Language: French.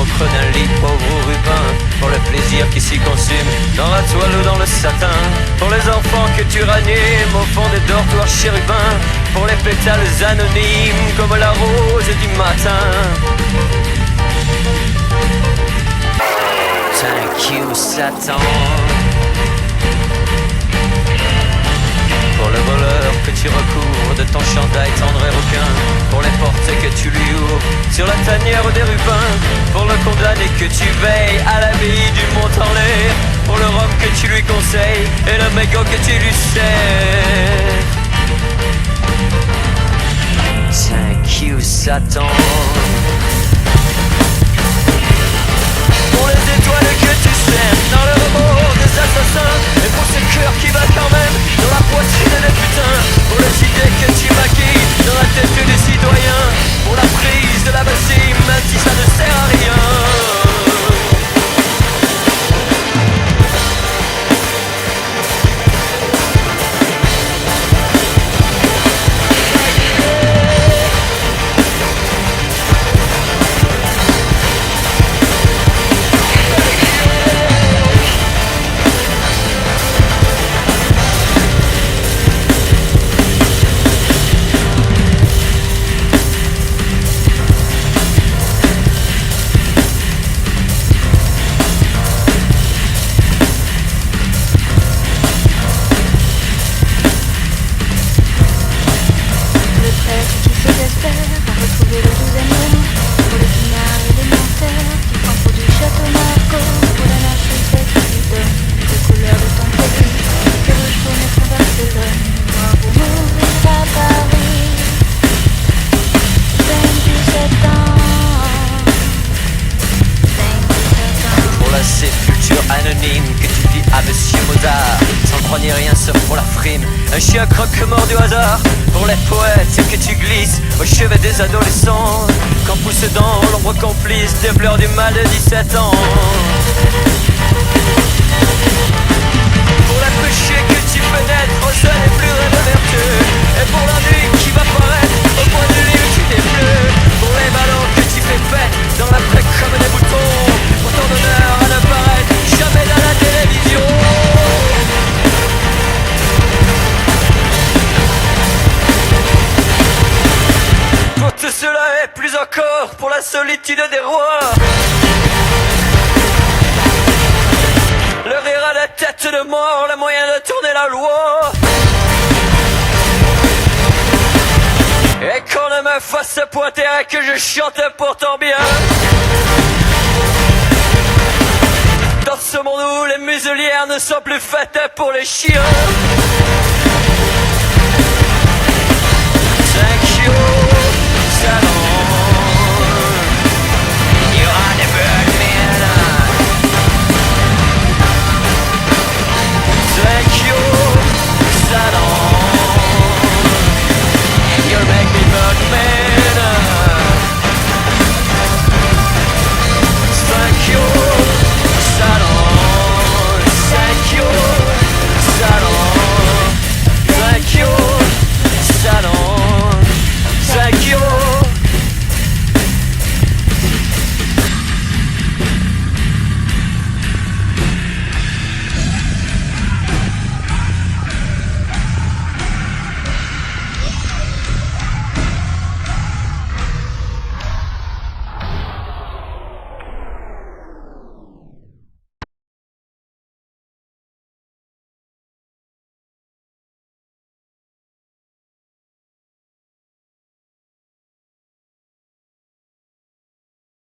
au creux d'un lit, pauvre Rubin, pour le plaisir qui s'y consume, dans la toile ou dans le satin, pour les enfants que tu ranimes au fond des dortoirs chérubins, pour les pétales anonymes comme la rose du matin. Thank you, Satan. Pour le voleur que tu recouvres de ton chandail tendre et requin, pour les portes que tu lui ouvres sur la tanière des rubins, pour le condamné que tu veilles à l'abbaye du mont en l'air, pour le rhum que tu lui conseilles et le mégot que tu lui sers. Thank you, Satan. Pour les étoiles que tu sèmes dans le remords des assassins, et pour ce cœur qui va quand même dans la poitrine des putains, pour les idées que tu maquilles dans la tête des citoyens, pour la prise de la bassine même si ça ne sert à rien. Un chien croque-mort du hasard, pour les poètes que tu glisses au chevet des adolescents, quand poussent dans l'ombre complice des fleurs du mal de 17 ans. Pour les péchés que tu pénètres au sein des plus rêves vertueux, et pour la nuit qui va paraître au point du lit où tu t'es bleu, pour les ballons que tu fais fête dans la prête comme des boutons, pour ton honneur à ne paraître jamais dans la télévision. Pour tout cela et plus encore, pour la solitude des rois, le rire à la tête de mort, le moyen de tourner la loi. Et qu'on ne me fasse pointer et que je chante pourtant bien, dans ce monde où les muselières ne sont plus faites pour les chiens.